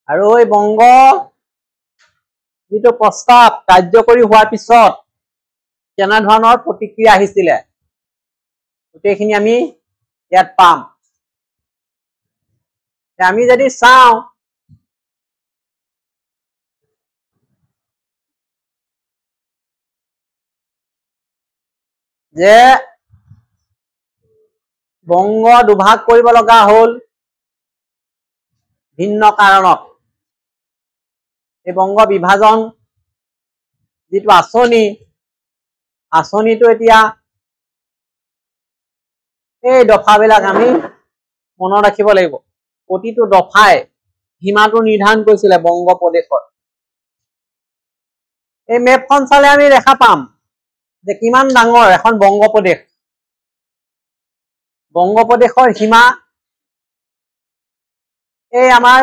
আৰু এই বংগ যিটো প্ৰস্তাৱ কাৰ্যকৰী হোৱাৰ পিছত কেনে ধৰণৰ প্ৰতিক্ৰিয়া আহিছিলে গোটেইখিনি আমি ইয়াত পাম। আমি যদি চাওঁ যে বংগ দুভাগ কৰিব লগা হ'ল ভিন্ন কাৰণত। এই বংগ বিভাজন যিটো আঁচনিটো এতিয়া এই দফাবিলাক আমি মনত ৰাখিব লাগিব। প্ৰতিটো দফাই সীমাটো নিৰ্ধাৰণ কৰিছিলে বংগ প্ৰদেশৰ। এই মেপখন চালে আমি দেখা পাম যে কিমান ডাঙৰ এখন বংগ প্ৰদেশ। বংগ প্ৰদেশৰ সীমা এই আমাৰ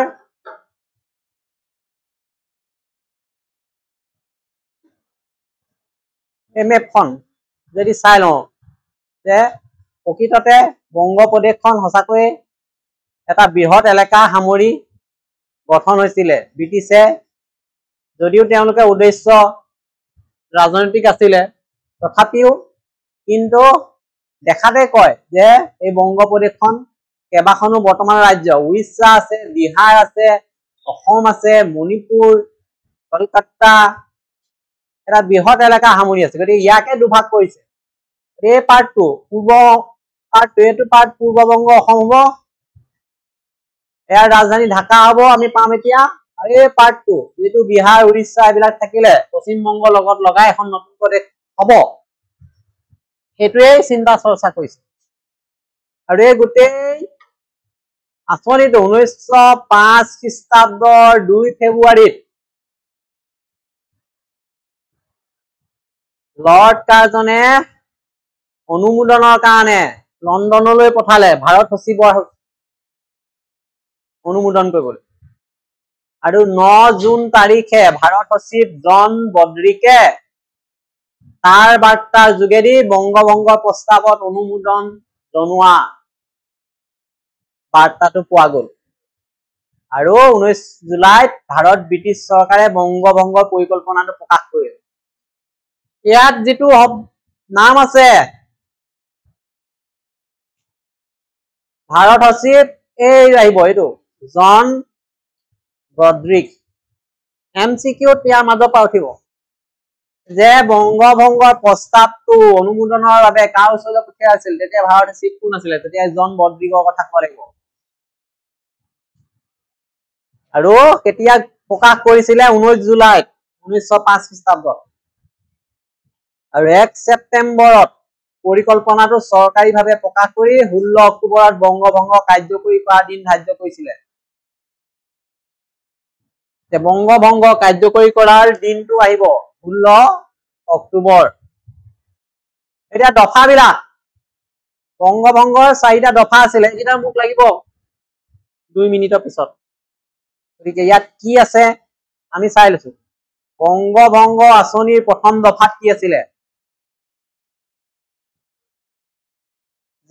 এই মেপখন যদি চাই লওঁ যে প্ৰকৃততে বংগ প্ৰদেশখন সঁচাকৈয়ে এটা বৃহৎ এলেকা সামৰি গঠন হৈছিলে। ব্ৰিটিছে যদিও তেওঁলোকে উদ্দেশ্য ৰাজনৈতিক আছিলে তথাপিও কিন্তু দেখাতে কয় যে এই বংগ প্ৰদেশখন কেইবাখনো বৰ্তমান ৰাজ্য উৰিষ্যা আছে, বিহাৰ আছে, অসম আছে, মণিপুৰ, কলকাতা এটা বৃহৎ এলেকা সামৰি আছে। গতিকে ইয়াকে দুভাগ কৰিছে। এই পাৰ্টটো এইটো পাৰ্ট পূৰ্ব বংগ অসম হ'ব, ইয়াৰ ৰাজধানী ঢাকা হ'ব আমি পাম এতিয়া। আৰু এই পাৰ্টটো যিটো বিহাৰ উৰিষ্যা এইবিলাক থাকিলে পশ্চিম বংগৰ লগত লগাই এখন নতুন প্ৰদেশ হ'ব, সেইটোৱেই চিন্তা চৰ্চা কৰিছে। আৰু এই গোটেই আঁচনিটো 1905 খ্ৰীষ্টাব্দৰ 2 ফেব্ৰুৱাৰীত লৰ্ড কাৰ্জনে অনুমোদনৰ কাৰণে লণ্ডনলৈ পঠালে ভাৰত সচিবৰ অনুমোদন কৰিবলৈ। আৰু 9 জুন তাৰিখে ভাৰত সচিব জন বদ্ৰিকে তাৰ বাৰ্তাৰ যোগেদি বংগভংগৰ প্ৰস্তাৱত অনুমোদন জনোৱা বাৰ্তাটো পোৱা গ'ল। আৰু 19 জুলাইত ভাৰত ব্ৰিটিছ চৰকাৰে বংগভংগৰ পৰিকল্পনাটো প্ৰকাশ কৰিলে। ইয়াত যিটো নাম আছে ভাৰত সচিব এই আহিব এইটো জন বদ্ৰিক। MCQত ইয়াৰ মাজৰ পৰা উঠিব যে বংগভংগৰ প্ৰস্তাৱটো অনুমোদনৰ বাবে কাৰ ওচৰলৈ পঠিওৱা হৈছিল। তেতিয়া ভাৰত সচিব কোন আছিলে? তেতিয়া জন বদ্ৰিকৰ কথা ক'ব লাগিব। আৰু কেতিয়া প্ৰকাশ কৰিছিলে? 19 জুলাইত 1905 খ্ৰীষ্টাব্দত। আৰু 1 ছেপ্টেম্বৰত পৰিকল্পনাটো চৰকাৰীভাৱে প্ৰকাশ কৰি 16 অক্টোবৰত বংগভংগ কাৰ্যকৰী কৰাৰ দিন ধাৰ্য কৰিছিলে। বংগভংগ কাৰ্যকৰী কৰাৰ দিনটো আহিব 16 অক্টোবৰ। এতিয়া দফাবিলাক বংগভংগৰ 4টা দফা আছিলে, এইকেইটা মোক লাগিব 2 মিনিটৰ পিছত। গতিকে ইয়াত কি আছে আমি চাই লৈছো। বংগভংগ আঁচনিৰ প্ৰথম দফাত কি আছিলে?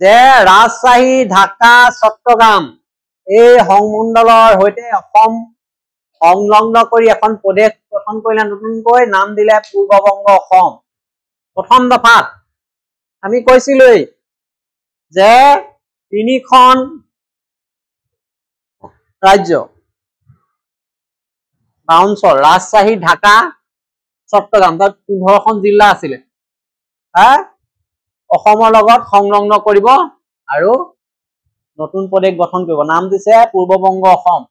যে ৰাজশ্বাহী, ঢাকা, চট্টগ্ৰাম এই সংমণ্ডলৰ সৈতে অসম সংলগ্ন কৰি এখন প্ৰদেশ গঠন কৰিলে, নতুনকৈ নাম দিলে পূৰ্ববংগ অসম। প্ৰথম দফাত আমি কৈছিলোই যে 3খন ৰাজ্য বা অঞ্চল ৰাজশ্বাহী, ঢাকা, চট্টগ্ৰাম, তাত 15খন জিলা আছিলে অসমৰ লগত সংলগ্ন কৰিব আৰু নতুন প্ৰদেশ গঠন কৰিব। নাম দিছে পূৰ্ববংগ অসম।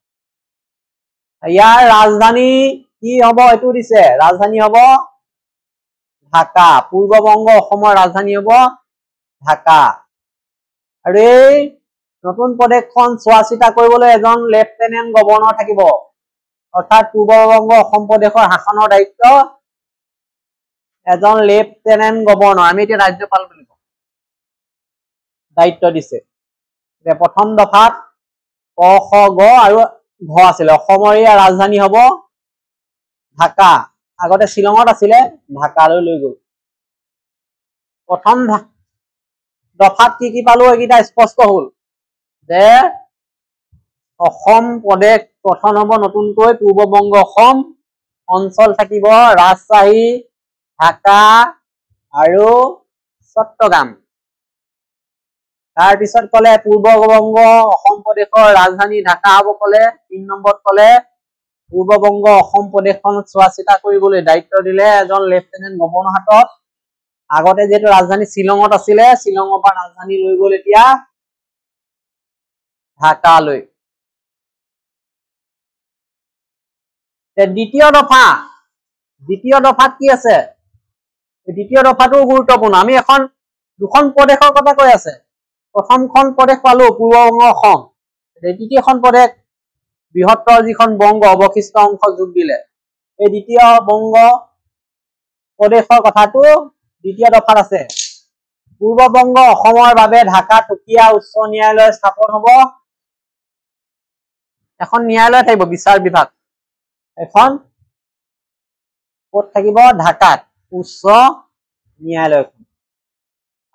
ইয়াৰ ৰাজধানী কি হ'ব এইটো দিছে, ৰাজধানী হ'ব ঢাকা। পূৰ্ববংগ অসমৰ ৰাজধানী হ'ব ঢাকা। আৰু এই নতুন প্ৰদেশখন চোৱা চিতা কৰিবলৈ এজন লেফটেনেণ্ট গভৰ্ণৰ থাকিব। অৰ্থাৎ পূৰ্ববংগ অসম প্ৰদেশৰ শাসনৰ দায়িত্ব এজন লেফটেনেণ্ট গভৰ্ণৰ, আমি এতিয়া ৰাজ্যপাল বুলি কওঁ, দায়িত্ব দিছে। প্ৰথম দফাত ক, খ, গ আৰু ঘ আছিলে। অসমৰ ৰাজধানী হ'ব ঢাকা। আগতে শ্বিলঙত আছিলে, ঢাকালৈ লৈ গ'ল। প্ৰথম দফাত কি কি পালো এইকেইটা স্পষ্ট হ'ল যে অসম প্ৰদেশ গঠন হব নতুনকৈ পূৰ্ব বংগ অসম অঞ্চল থাকিব ৰাজশ্বাহী ঢাকা আৰু চট্টগ্ৰাম তাৰ পিছত কলে পূৰ্ব বংগ অসম প্ৰদেশৰ ৰাজধানী ঢাকা হব কলে 3 নম্বৰত কলে পূৰ্ব বংগ অসম প্ৰদেশখন চোৱা চিতা কৰিবলৈ দায়িত্ব দিলে এজন লেফটেনেণ্ট গভৰ্ণৰ হাতত আগতে যেটো ৰাজধানী শ্বিলঙত আছিলে শ্বিলঙৰ পৰা ৰাজধানী লৈ গল এতিয়া ঢাকালৈ দ্বিতীয় দফাত কি আছে দ্বিতীয় দফাটো গুৰুত্বপূৰ্ণ আমি এখন দুখন প্ৰদেশৰ কথা কৈ আছে প্ৰথমখন প্ৰদেশ পালো পূৰ্ব বংগ অসম দ্বিতীয়খন প্ৰদেশ বৃহত্তৰ যিখন বংগ অৱশিষ্ট অংশ যোগ দিলে এই দ্বিতীয় বংগ প্ৰদেশৰ কথাটো দ্বিতীয় দফাত আছে পূৰ্ব বংগ অসমৰ বাবে ঢাকা টকীয়া উচ্চ ন্যায়ালয় স্থাপন হব এখন ন্যায়ালয় থাকিব বিচাৰ বিভাগ এখন ক'ত থাকিব ঢাকাত উচ্চ ন্যায়ালয়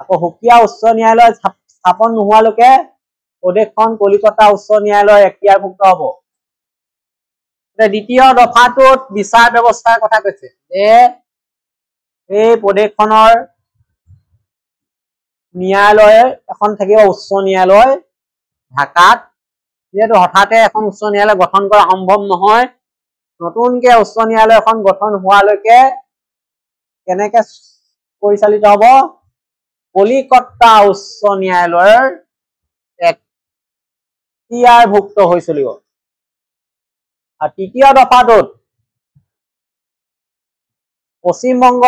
আকৌ সুকীয়া উচ্চ ন্যায়ালয় স্থাপন নোহোৱালৈকে প্ৰদেশখন কলিকতা উচ্চ ন্যায়ালয় এখতিয়াৰভুক্ত হব দ্বিতীয় দফাটোত বিচাৰ ব্যৱস্থাৰ কথা কৈছে যে এই প্ৰদেশখনৰ ন্যায়ালয় এখন থাকিব উচ্চ ন্যায়ালয় ঢাকাত যেহেতু হঠাতে এখন উচ্চ ন্যায়ালয় গঠন কৰা সম্ভৱ নহয় নতুনকে উচ্চ ন্যায়ালয় এখন গঠন হোৱালৈকে কেনেকে পৰিচালিত হব কলিকতা উচ্চ ন্যায়ালয়ৰ এখতিয়াৰভুক্ত হৈ চলিব আৰু তৃতীয় দফাটোত পশ্চিম বংগ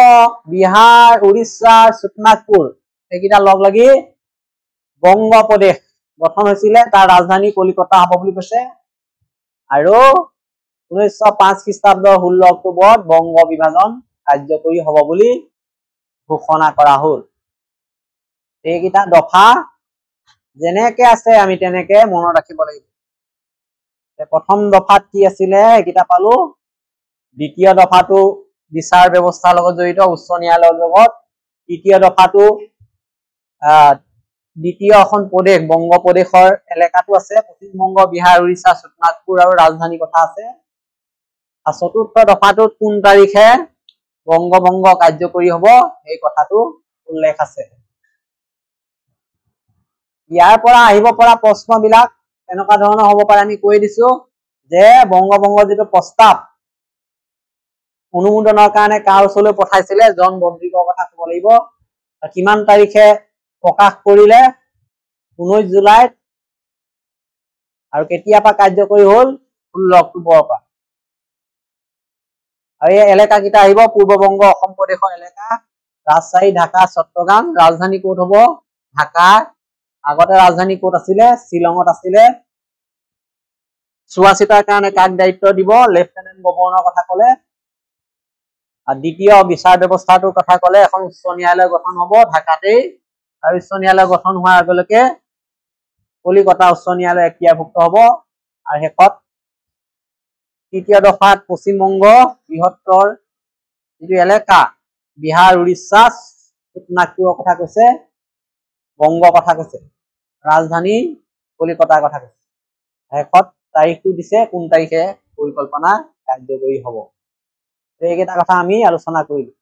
বিহাৰ উৰিষ্যা সুকনাগপুৰ এইকেইটা লগ লাগি বংগ প্ৰদেশ গঠন হৈছিলে তাৰ ৰাজধানী কলিকতা হ'ব বুলি কৈছে আৰু 1905 খ্ৰীষ্টাব্দৰ 16 অক্টোবৰত বংগ বিভাজন কাৰ্যকৰী হ'ব বুলি ঘোষণা কৰা হ'ল এইকেইটা দফা যেনেকে আছে আমি তেনেকে মনত ৰাখিব লাগিব প্ৰথম দফাত কি আছিলে এইকেইটা পালো দ্বিতীয় দফাটো বিচাৰ ব্যৱস্থাৰ লগত জড়িত উচ্চ ন্যায়ালয়ৰ লগত তৃতীয় দফাটো দ্বিতীয় এখন প্ৰদেশ বংগ প্ৰদেশৰ এলেকাটো আছে পশ্চিম বংগ বিহাৰ উৰিষ্যা সুকনাগপুৰ আৰু ৰাজধানী কথা আছে আৰু চতুৰ্থ দফাটোত কোন তাৰিখে বংগ কাৰ্যকৰী হ'ব এই কথাটো উল্লেখ আছে ইয়াৰ পৰা আহিব পৰা প্ৰশ্নবিলাক এনেকুৱা ধৰণৰ হ'ব পাৰে আমি কৈ দিছো যে বংগ যেটো প্ৰস্তাৱ অনুমোদনৰ কাৰণে কাৰ ওচৰলৈ পঠাইছিলে জন বদ্ৰিকৰ কথা ক'ব লাগিব কিমান তাৰিখে প্ৰকাশ কৰিলে 19 জুলাইত আৰু কেতিয়া পৰা কাৰ্যকৰী হ'ল 16 অক্টোবৰৰ পৰা আৰু এই এলেকা কিটা আহিব পূৰ্ব বংগ অসম প্ৰদেশৰ এলেকা ৰাজশ্বাহী ঢাকা চট্টগ্ৰাম ৰাজধানী ক'ত হ'ব ঢাকা আগতে ৰাজধানী ক'ত আছিলে শ্বিলঙত আছিলে চোৱা চিতাৰ কাৰণে কাক দায়িত্ব দিব লেফটেনেণ্ট গভৰ্ণৰ কথা ক'লে আৰু দ্বিতীয় বিচাৰ ব্যৱস্থাটোৰ কথা ক'লে এখন উচ্চ ন্যায়ালয় গঠন হ'ব ঢাকাতেই আৰু উচ্চ ন্যায়ালয় গঠন হোৱাৰ আগলৈকে কলিকতা উচ্চ ন্যায়ালয় এখতিয়াৰভুক্ত হ'ব আৰু শেষত তৃতীয় দফাত পশ্চিম বংগ বৃহত্তৰ যিটো এলেকা বিহাৰ উৰিষ্যা সুকনাগপুৰৰ কথা কৈছে বংগ কথা কৈছে ৰাজধানী কলিকতাৰ কথা কৈছে শেষত তাৰিখটো দিছে কোন তাৰিখে পৰিকল্পনা কাৰ্যকৰী হ'ব এইকেইটা কথা আমি আলোচনা কৰিলো